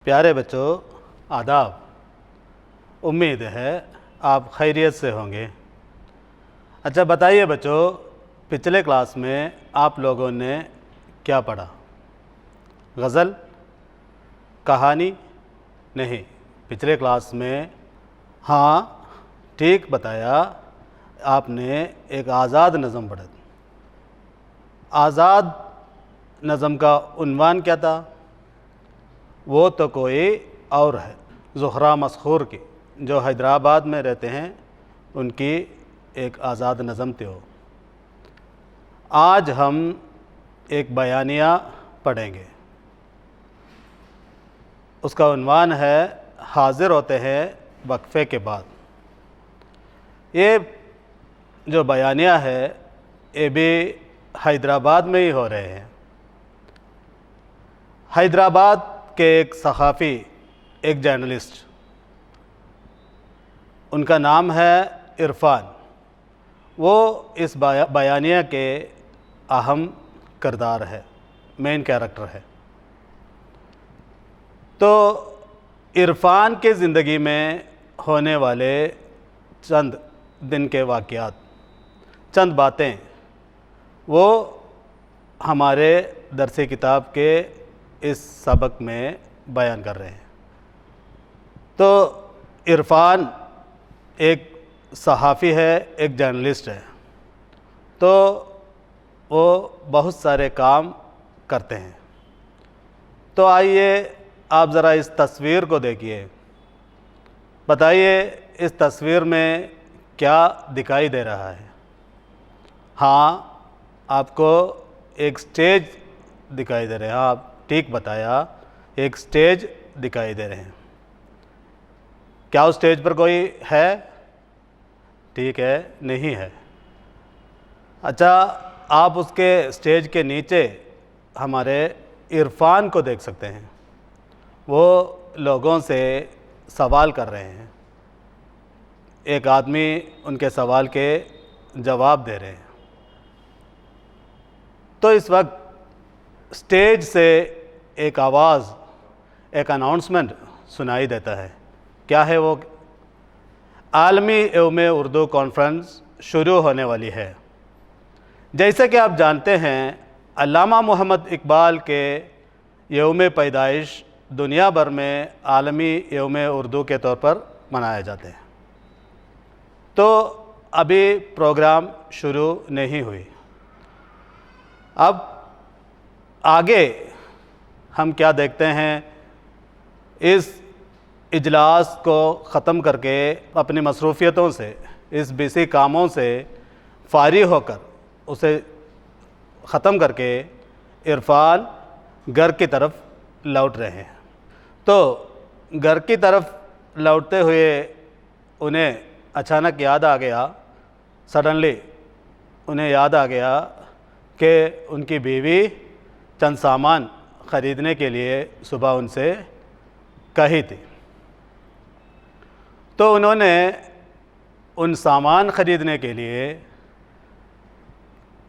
प्यारे बच्चों, आदाब। उम्मीद है आप खैरियत से होंगे। अच्छा बताइए बच्चों, पिछले क्लास में आप लोगों ने क्या पढ़ा? गज़ल, कहानी? नहीं, पिछले क्लास में हाँ ठीक बताया, आपने एक आज़ाद नज़म पढ़ा। आज़ाद नज़म का उन्वान क्या था? वो तो कोई और है, ज़ुहरा मसहूर की, जो हैदराबाद में रहते हैं, उनकी एक आज़ाद नज़म थी वो। आज हम एक बयानिया पढ़ेंगे, उसका उन्वान है हाजिर होते हैं वक्फ़े के बाद। ये जो बयानिया है ये भी हैदराबाद में ही हो रहे हैं। हैदराबाद के एक सहाफ़ी, एक जर्नलिस्ट, उनका नाम है इरफान। वो इस बयानिया के अहम किरदार है, मेन कैरेक्टर है। तो इरफान के ज़िंदगी में होने वाले चंद दिन के वाक़यात, चंद बातें, वो हमारे दरसे किताब के इस सबक में बयान कर रहे हैं। तो इरफान एक सहाफ़ी है, एक जर्नलिस्ट है, तो वो बहुत सारे काम करते हैं। तो आइए आप ज़रा इस तस्वीर को देखिए, बताइए इस तस्वीर में क्या दिखाई दे रहा है? हाँ, आपको एक स्टेज दिखाई दे रहे हैं। आप ठीक बताया, एक स्टेज दिखाई दे रहे हैं। क्या उस स्टेज पर कोई है? ठीक है, नहीं है। अच्छा, आप उसके स्टेज के नीचे हमारे इरफान को देख सकते हैं। वो लोगों से सवाल कर रहे हैं, एक आदमी उनके सवाल के जवाब दे रहे हैं। तो इस वक्त स्टेज से एक आवाज़, एक अनाउंसमेंट सुनाई देता है। क्या है वो? आलमी यौम उर्दू कॉन्फ्रेंस शुरू होने वाली है। जैसे कि आप जानते हैं, अल्लामा मोहम्मद इकबाल के यौम पैदाइश दुनिया भर में आलमी यौम उर्दू के तौर पर मनाए जाते हैं। तो अभी प्रोग्राम शुरू नहीं हुई। अब आगे हम क्या देखते हैं, इस इजलास को ख़त्म करके, अपनी मसरूफ़ियतों से, इस बिसी कामों से फारिग होकर, उसे ख़त्म करके इरफान घर की तरफ लौट रहे हैं। तो घर की तरफ लौटते हुए उन्हें अचानक याद आ गया, सडनली उन्हें याद आ गया कि उनकी बीवी चंद सामान ख़रीदने के लिए सुबह उनसे कही थी। तो उन्होंने उन सामान ख़रीदने के लिए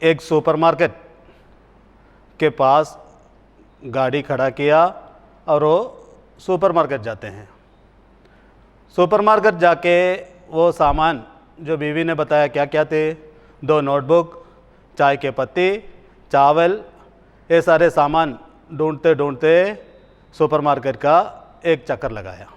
एक सुपरमार्केट के पास गाड़ी खड़ा किया और वो सुपरमार्केट जाते हैं। सुपरमार्केट जाके वो सामान जो बीवी ने बताया क्या क्या थे, 2 नोटबुक, चाय के पत्ती, चावल, ये सारे सामान ढूंढते ढूंढते सुपरमार्केट का एक चक्कर लगाया।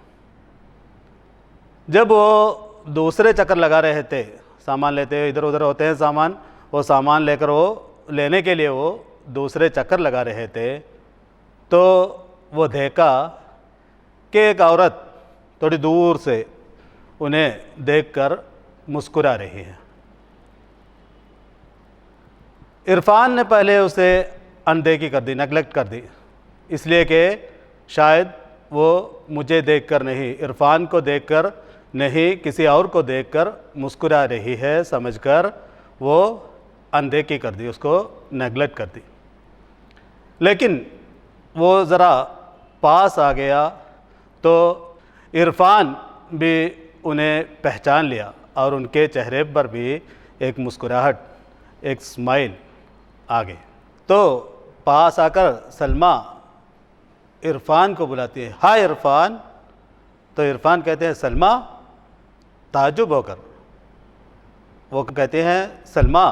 जब वो दूसरे चक्कर लगा रहे थे, सामान लेते, इधर उधर होते हैं सामान, वो सामान लेकर वो लेने के लिए वो दूसरे चक्कर लगा रहे थे, तो वो देखा कि एक औरत थोड़ी दूर से उन्हें देखकर मुस्कुरा रही है। इरफान ने पहले उसे अनदेखी कर दी, नेगलेक्ट कर दी, इसलिए कि शायद वो मुझे देखकर नहीं, इरफान को देखकर नहीं, किसी और को देखकर मुस्कुरा रही है समझकर वो अनदेखी कर दी, उसको नेगलेक्ट कर दी। लेकिन वो ज़रा पास आ गया तो इरफान भी उन्हें पहचान लिया और उनके चेहरे पर भी एक मुस्कुराहट, एक स्माइल आ गई। तो पास आकर सलमा इरफान को बुलाती है, हाय इरफान। तो इरफान कहते हैं सलमा, ताज्जुब होकर वो कहते हैं सलमा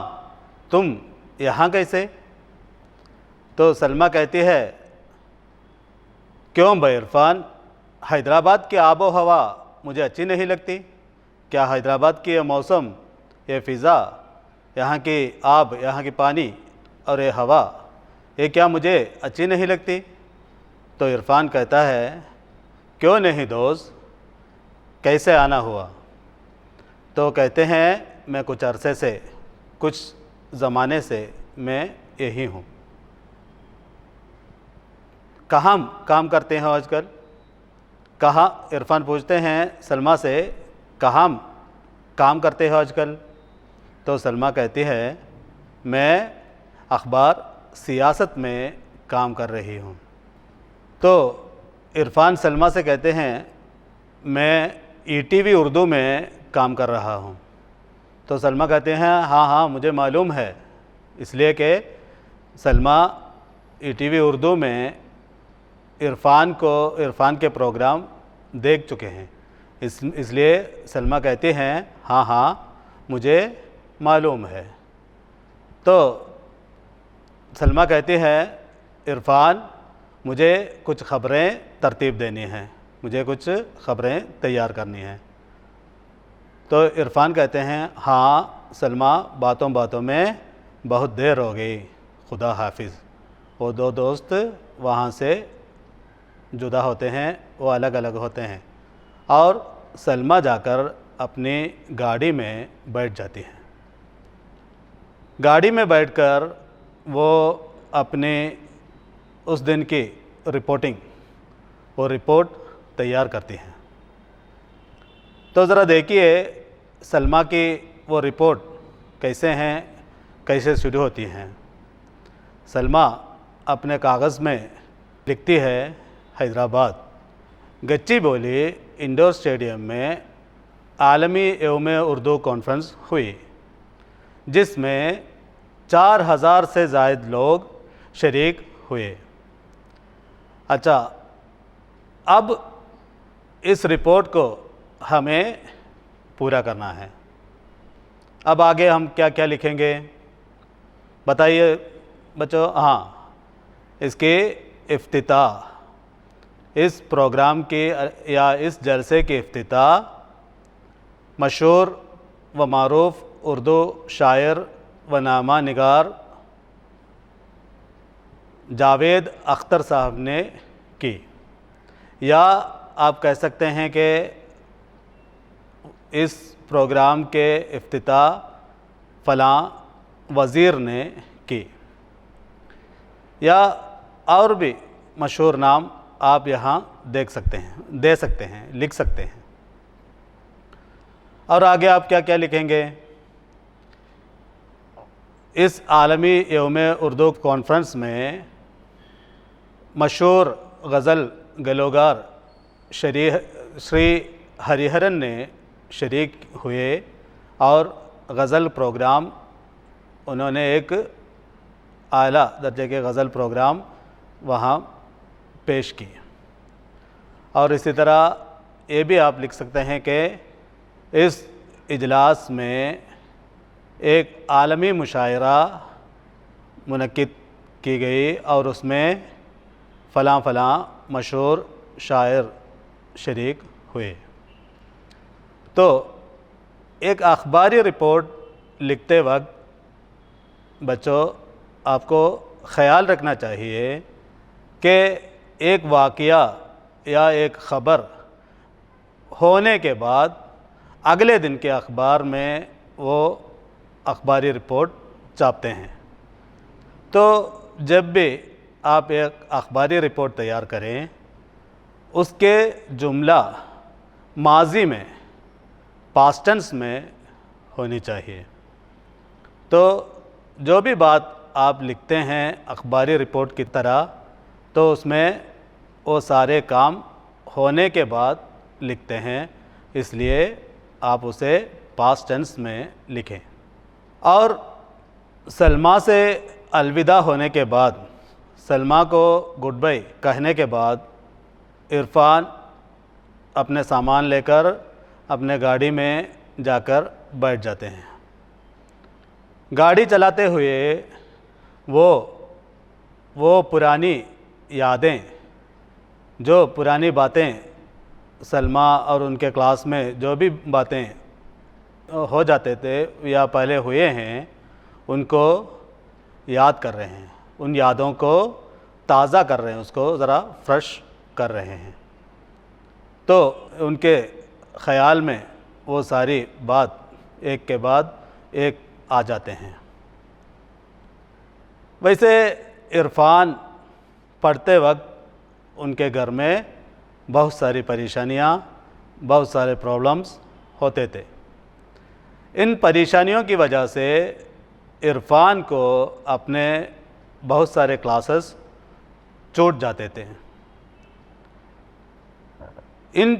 तुम यहाँ कैसे? तो सलमा कहती है क्यों भाई इरफान, हैदराबाद की आबो हवा मुझे अच्छी नहीं लगती? क्या हैदराबाद की ये मौसम, ये फ़िज़ा, यहाँ की आब, यहाँ की पानी और ये हवा, ये क्या मुझे अच्छी नहीं लगती? तो इरफान कहता है क्यों नहीं दोस्त, कैसे आना हुआ? तो कहते हैं मैं कुछ अरसे से, कुछ ज़माने से मैं यही हूँ। कहाँ काम करते हैं आजकल? कहाँ, इरफान पूछते हैं सलमा से, कहाँ काम करते हो आजकल? तो सलमा कहती है मैं अखबार सियासत में काम कर रही हूँ। तो इरफान सलमा से कहते हैं मैं ईटीवी उर्दू में काम कर रहा हूँ। तो सलमा कहते हैं हाँ हाँ मुझे मालूम है, इसलिए कि सलमा ईटीवी उर्दू में इरफान के प्रोग्राम देख चुके हैं, इसलिए सलमा कहती हैं हाँ हाँ मुझे मालूम है। तो सलमा कहती है इरफान मुझे कुछ ख़बरें तरतीब देनी हैं, मुझे कुछ ख़बरें तैयार करनी हैं। तो इरफान कहते हैं हाँ सलमा, बातों बातों में बहुत देर हो गई, खुदा हाफिज़। वो दो दोस्त वहाँ से जुदा होते हैं, वो अलग अलग होते हैं और सलमा जाकर अपनी गाड़ी में बैठ जाती हैं। गाड़ी में बैठकर वो अपने उस दिन की रिपोर्ट तैयार करती हैं। तो ज़रा देखिए सलमा की वो रिपोर्ट कैसे हैं, कैसे शुरू होती हैं। सलमा अपने कागज़ में लिखती है हैदराबाद गच्चीबौली इंडोर स्टेडियम में आलमी यौम उर्दू कॉन्फ्रेंस हुई, जिसमें 4000 से ज़ायद लोग शरीक हुए। अच्छा, अब इस रिपोर्ट को हमें पूरा करना है। अब आगे हम क्या क्या लिखेंगे बताइए बच्चों? हाँ, इसके इफ्तिताह, इस प्रोग्राम के या इस जलसे के इफ्तिताह मशहूर व मारूफ उर्दू शायर व नामा निगार जावेद अख्तर साहब ने की, या आप कह सकते हैं कि इस प्रोग्राम के इफ्तिताह फ़लाँ वज़ीर ने की, या और भी मशहूर नाम आप यहाँ दे सकते हैं, लिख सकते हैं। और आगे आप क्या क्या लिखेंगे? इस आलमी यौम उर्दू कॉन्फ्रेंस में मशहूर गज़ल गलोगार श्री हरिहरन ने शरीक हुए और गज़ल प्रोग्राम, उन्होंने एक आला दर्जे के गज़ल प्रोग्राम वहाँ पेश किए। और इसी तरह ये भी आप लिख सकते हैं कि इस इजलास में एक आलमी मुशायरा मुनक्किद की गई और उसमें फ़लाँ फ़लाँ मशहूर शायर शरीक हुए। तो एक अखबारी रिपोर्ट लिखते वक्त बच्चों आपको ख़याल रखना चाहिए कि एक वाक़या या एक ख़बर होने के बाद अगले दिन के अखबार में वो अखबारी रिपोर्ट छापते हैं। तो जब भी आप एक अखबारी रिपोर्ट तैयार करें, उसके जुमला माजी में, पास्ट टेंस में होनी चाहिए। तो जो भी बात आप लिखते हैं अखबारी रिपोर्ट की तरह, तो उसमें वो सारे काम होने के बाद लिखते हैं, इसलिए आप उसे पास्ट टेंस में लिखें। और सलमा से अलविदा होने के बाद सलमा को गुड बाय कहने के बाद इरफान अपने सामान लेकर अपने गाड़ी में जाकर बैठ जाते हैं। गाड़ी चलाते हुए वो पुरानी यादें, जो पुरानी बातें सलमा और उनके क्लास में जो भी बातें हो जाते थे या पहले हुए हैं, उनको याद कर रहे हैं, उन यादों को ताज़ा कर रहे हैं, उसको ज़रा फ्रेश कर रहे हैं। तो उनके ख़याल में वो सारी बात एक के बाद एक आ जाते हैं। वैसे इरफान पढ़ते वक्त उनके घर में बहुत सारी परेशानियाँ, बहुत सारे प्रॉब्लम्स होते थे। इन परेशानियों की वजह से इरफान को अपने बहुत सारे क्लासेस छूट जाते थे। इन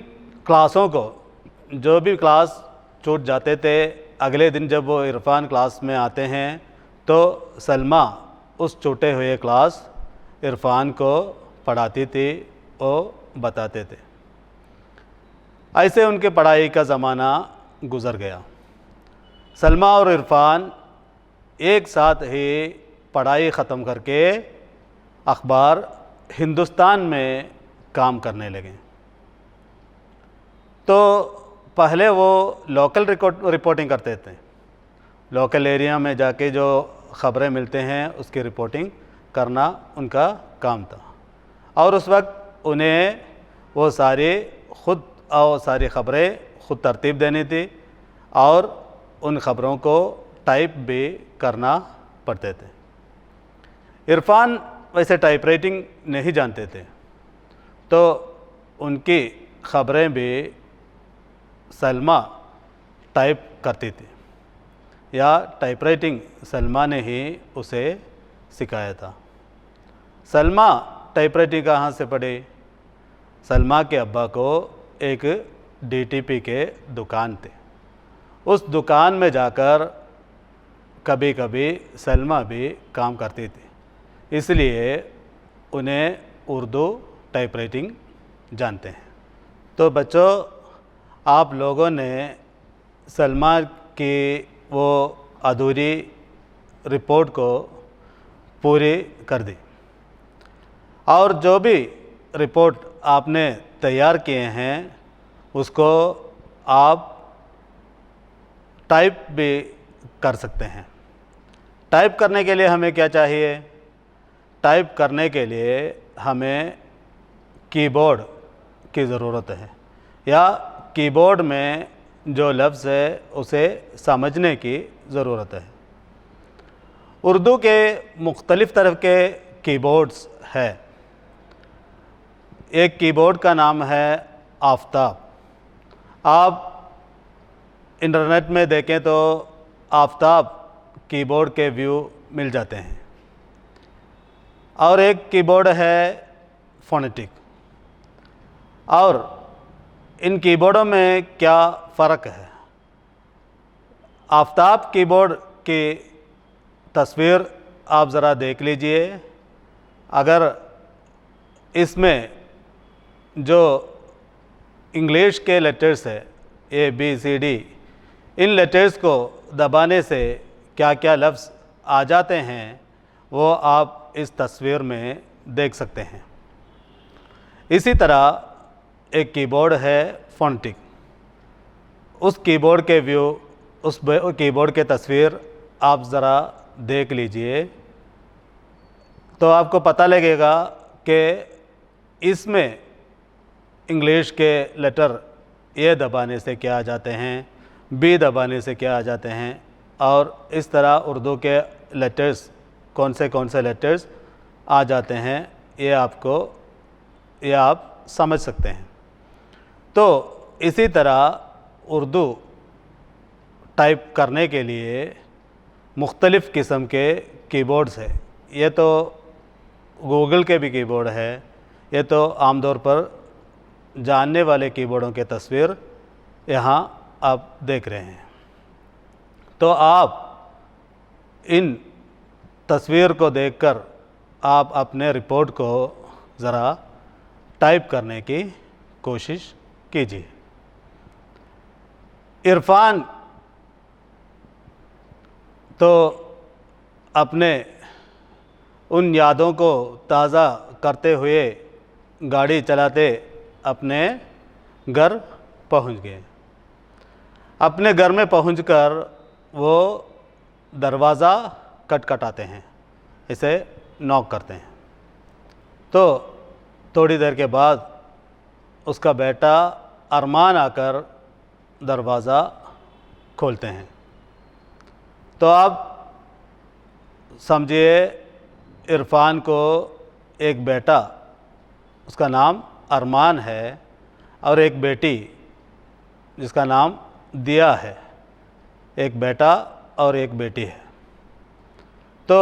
क्लासों को, जो भी क्लास छूट जाते थे, अगले दिन जब वो इरफान क्लास में आते हैं तो सलमा उस छूटे हुए क्लास इरफान को पढ़ाती थी और बताते थे। ऐसे उनके पढ़ाई का ज़माना गुज़र गया। सलमा और इरफान एक साथ ही पढ़ाई ख़त्म करके अखबार हिंदुस्तान में काम करने लगे। तो पहले वो लोकल रिपोर्टिंग करते थे, लोकल एरिया में जाके जो ख़बरें मिलते हैं उसकी रिपोर्टिंग करना उनका काम था। और उस वक्त उन्हें वो सारी ख़बरें ख़ुद तरतीब देनी थी और उन ख़बरों को टाइप भी करना पड़ते थे। इरफान वैसे टाइपराइटिंग नहीं जानते थे, तो उनकी ख़बरें भी सलमा टाइप करती थी, या टाइपराइटिंग सलमा ने ही उसे सिखाया था। सलमा टाइपराइटिंग कहाँ से पढ़ी? सलमा के अब्बा को एक डीटीपी के दुकान थे, उस दुकान में जाकर कभी कभी सलमा भी काम करती थी, इसलिए उन्हें उर्दू टाइपराइटिंग जानते हैं। तो बच्चों, आप लोगों ने सलमा की वो अधूरी रिपोर्ट को पूरी कर दी, और जो भी रिपोर्ट आपने तैयार किए हैं उसको आप टाइप भी कर सकते हैं। टाइप करने के लिए हमें क्या चाहिए? टाइप करने के लिए हमें कीबोर्ड की ज़रूरत है, या कीबोर्ड में जो लफ्ज़ है उसे समझने की ज़रूरत है। उर्दू के मुख्तलिफ़ तरह के कीबोर्ड्स है। एक कीबोर्ड का नाम है आफ़ताब। आप इंटरनेट में देखें तो आफ़ताब कीबोर्ड के व्यू मिल जाते हैं। और एक कीबोर्ड है फ़ोनेटिक। और इन कीबोर्डों में क्या फ़र्क है? आफ़ताब कीबोर्ड की तस्वीर आप ज़रा देख लीजिए। अगर इसमें जो इंग्लिश के लेटर्स है ABCD, इन लेटर्स को दबाने से क्या क्या लफ्ज़ आ जाते हैं वो आप इस तस्वीर में देख सकते हैं। इसी तरह एक कीबोर्ड है फ़ोनेटिक। उस कीबोर्ड के व्यू, उस कीबोर्ड के तस्वीर आप ज़रा देख लीजिए, तो आपको पता लगेगा कि इसमें इंग्लिश के लेटर ए दबाने से क्या आ जाते हैं, बी दबाने से क्या आ जाते हैं, और इस तरह उर्दू के लेटर्स कौन से लेटर्स आ जाते हैं, ये आप समझ सकते हैं। तो इसी तरह उर्दू टाइप करने के लिए मुख्तलिफ़ किस्म के कीबोर्ड्स है। ये तो गूगल के भी कीबोर्ड है, ये तो आमतौर पर जानने वाले कीबोर्डों के तस्वीर यहाँ आप देख रहे हैं। तो आप इन तस्वीर को देखकर आप अपने रिपोर्ट को ज़रा टाइप करने की कोशिश कीजिए। इरफान तो अपने उन यादों को ताज़ा करते हुए गाड़ी चलाते अपने घर पहुंच गए। अपने घर में पहुंचकर वो दरवाज़ा खटखटाते हैं, इसे नॉक करते हैं। तो थोड़ी देर के बाद उसका बेटा अरमान आकर दरवाज़ा खोलते हैं। तो आप समझिए इरफान को एक बेटा, उसका नाम अरमान है, और एक बेटी जिसका नाम दिया है। एक बेटा और एक बेटी है। तो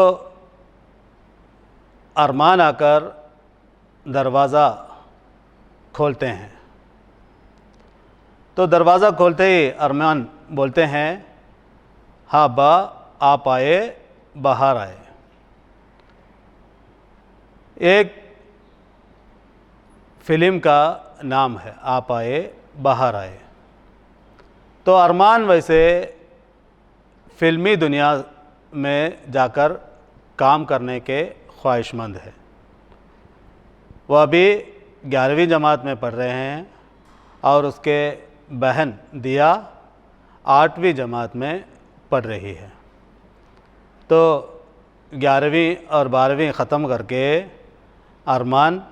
अरमान आकर दरवाज़ा खोलते हैं। तो दरवाज़ा खोलते ही अरमान बोलते हैं, हाँ अब्बा आप आए, बाहर आए। एक फिल्म का नाम है आप आए बाहर आए। तो अरमान वैसे फिल्मी दुनिया में जाकर काम करने के ख्वाहिशमंद है। वह अभी 11वीं जमात में पढ़ रहे हैं और उसके बहन दिया 8वीं जमात में पढ़ रही है। तो 11वीं और 12वीं ख़त्म करके अरमान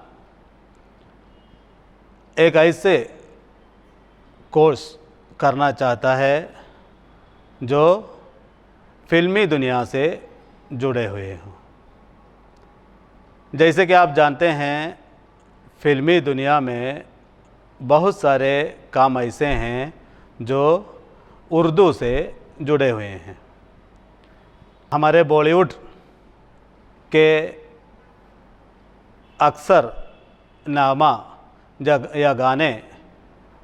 एक ऐसे कोर्स करना चाहता है जो फिल्मी दुनिया से जुड़े हुए हों। जैसे कि आप जानते हैं, फिल्मी दुनिया में बहुत सारे काम ऐसे हैं जो उर्दू से जुड़े हुए हैं। हमारे बॉलीवुड के अक्सर नामा या गाने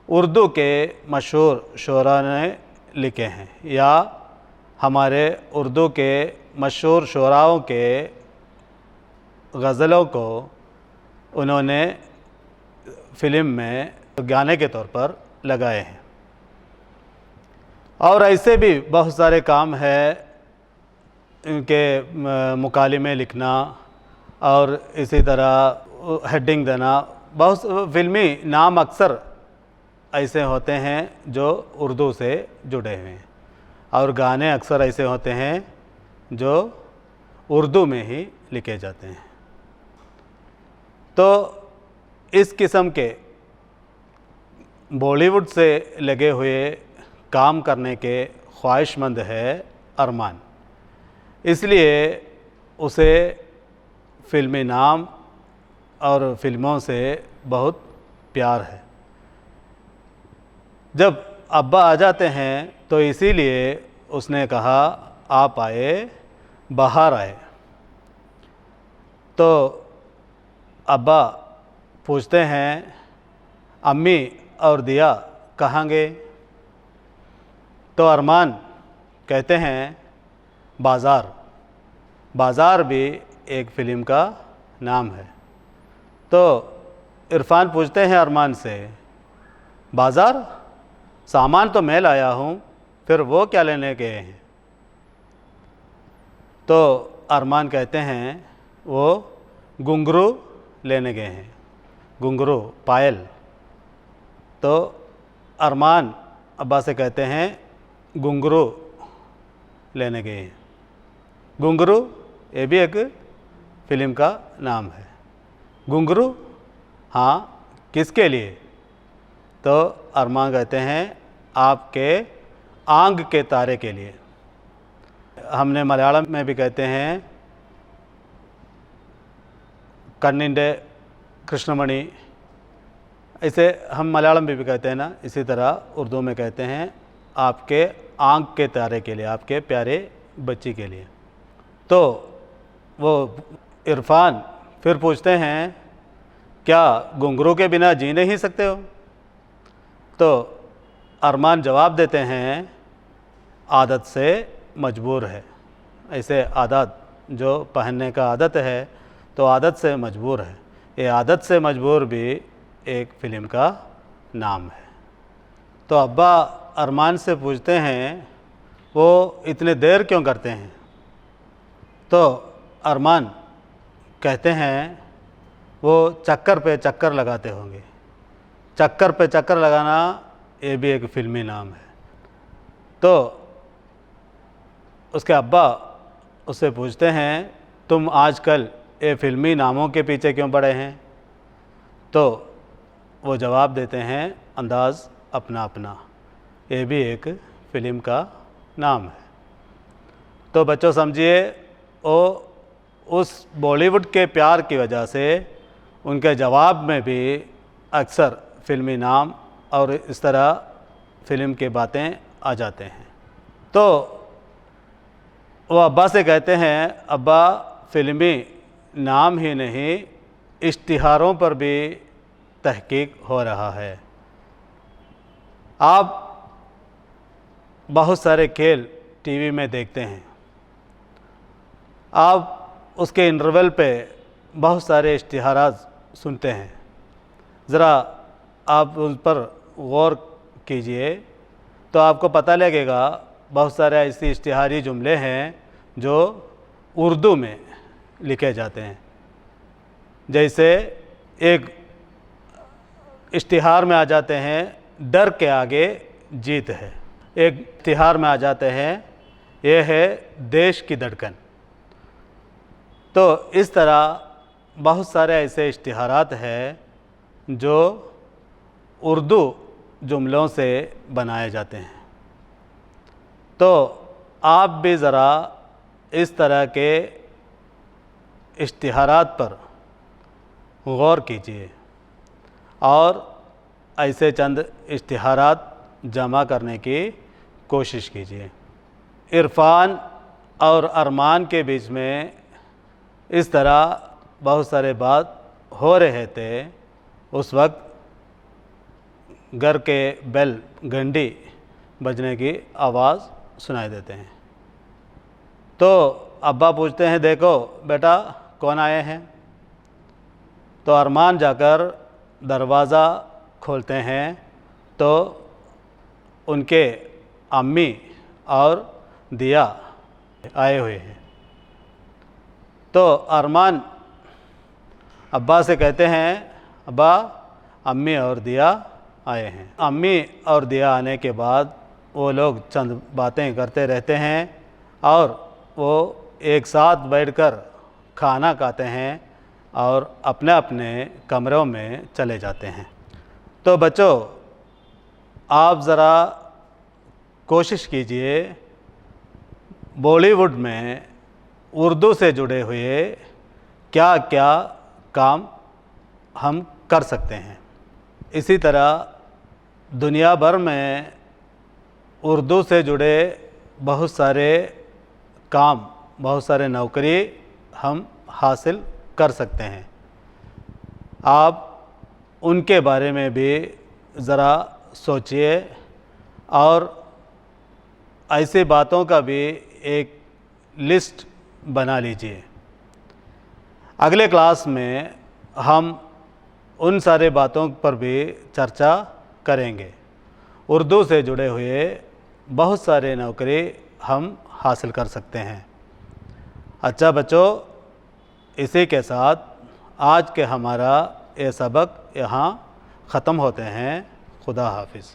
उर्दू के मशहूर शुरा ने लिखे हैं, या हमारे उर्दू के मशहूर शुराओं के गज़लों को उन्होंने फ़िल्म में गाने के तौर पर लगाए हैं। और ऐसे भी बहुत सारे काम हैं, इनके मुकालिमे लिखना और इसी तरह हेडिंग देना। बहुत फिल्मी नाम अक्सर ऐसे होते हैं जो उर्दू से जुड़े हुए हैं, और गाने अक्सर ऐसे होते हैं जो उर्दू में ही लिखे जाते हैं। तो इस किस्म के बॉलीवुड से लगे हुए काम करने के ख्वाहिशमंद है अरमान, इसलिए उसे फिल्मी नाम और फिल्मों से बहुत प्यार है। जब अब्बा आ जाते हैं तो इसीलिए उसने कहा आप आए बाहर आए। तो अब्बा पूछते हैं अम्मी और दिया कहाँ गए? तो अरमान कहते हैं बाज़ार। बाज़ार भी एक फ़िल्म का नाम है। तो इरफान पूछते हैं अरमान से, बाज़ार? सामान तो मैं लाया हूँ, फिर वो क्या लेने गए हैं? तो अरमान कहते हैं वो घुंघरू लेने गए हैं, घुंघरू, पायल। तो अरमान अब्बा से कहते हैं घुंघरू लेने गए हैं। घुंघरू ये भी एक फ़िल्म का नाम है। घुंघरू? हाँ, किसके लिए? तो अरमान कहते हैं आपके आंग के तारे के लिए। हमने मलयालम में भी कहते हैं कन्निंडे कृष्णमणि, इसे हम मलयालम में भी कहते हैं ना, इसी तरह उर्दू में कहते हैं आपके आंख के तारे के लिए, आपके प्यारे बच्ची के लिए। तो वो इरफान फिर पूछते हैं क्या घुंघरू के बिना जी नहीं सकते हो? तो अरमान जवाब देते हैं आदत से मजबूर है। ऐसे आदत जो पहनने का आदत है तो आदत से मजबूर है। ये आदत से मजबूर भी एक फ़िल्म का नाम है। तो अब्बा अरमान से पूछते हैं वो इतने देर क्यों करते हैं। तो अरमान कहते हैं वो चक्कर पे चक्कर लगाते होंगे। चक्कर पे चक्कर लगाना ये भी एक फ़िल्मी नाम है। तो उसके अब्बा उससे पूछते हैं तुम आजकल ये फ़िल्मी नामों के पीछे क्यों पड़े हैं। तो वो जवाब देते हैं अंदाज़ अपना अपना, ये भी एक फ़िल्म का नाम है। तो बच्चों समझिए वो उस बॉलीवुड के प्यार की वजह से उनके जवाब में भी अक्सर फ़िल्मी नाम और इस तरह फ़िल्म की बातें आ जाते हैं। तो वो अब्बा से कहते हैं अब्बा फ़िल्मी नाम ही नहीं इश्तिहारों पर भी तहकीक हो रहा है। आप बहुत सारे खेल टीवी में देखते हैं, आप उसके इंटरवल पे बहुत सारे इश्तिहारात सुनते हैं। ज़रा आप उस पर गौर कीजिए तो आपको पता लगेगा बहुत सारे ऐसे इश्तिहारी जुमले हैं जो उर्दू में लिखे जाते हैं। जैसे एक इश्तिहार में आ जाते हैं डर के आगे जीत है। एक इश्तिहार में आ जाते हैं ये है देश की धड़कन। तो इस तरह बहुत सारे ऐसे इश्तिहारात हैं जो उर्दू जुमलों से बनाए जाते हैं। तो आप भी ज़रा इस तरह के इश्तिहारात पर गौर कीजिए और ऐसे चंद इश्तिहारात जमा करने की कोशिश कीजिए। इरफान और अरमान के बीच में इस तरह बहुत सारे बात हो रहे थे। उस वक्त घर के बेल घंटी बजने की आवाज़ सुनाई देते हैं। तो अब्बा पूछते हैं देखो बेटा कौन आए हैं। तो अरमान जाकर दरवाज़ा खोलते हैं तो उनके अम्मी और दिया आए हुए हैं। तो अरमान अब्बा से कहते हैं अब्बा अम्मी और दिया आए हैं। अम्मी और दिया आने के बाद वो लोग चंद बातें करते रहते हैं और वो एक साथ बैठकर खाना खाते हैं और अपने अपने कमरों में चले जाते हैं। तो बच्चों आप ज़रा कोशिश कीजिए बॉलीवुड में उर्दू से जुड़े हुए क्या क्या काम हम कर सकते हैं। इसी तरह दुनिया भर में उर्दू से जुड़े बहुत सारे काम, बहुत सारे नौकरी हम हासिल कर सकते हैं। आप उनके बारे में भी ज़रा सोचिए और ऐसी बातों का भी एक लिस्ट बना लीजिए। अगले क्लास में हम उन सारे बातों पर भी चर्चा करेंगे। उर्दू से जुड़े हुए बहुत सारे नौकरी हम हासिल कर सकते हैं। अच्छा बच्चों, इसी के साथ आज के हमारा ये सबक यहाँ ख़त्म होते हैं। खुदा हाफिज़।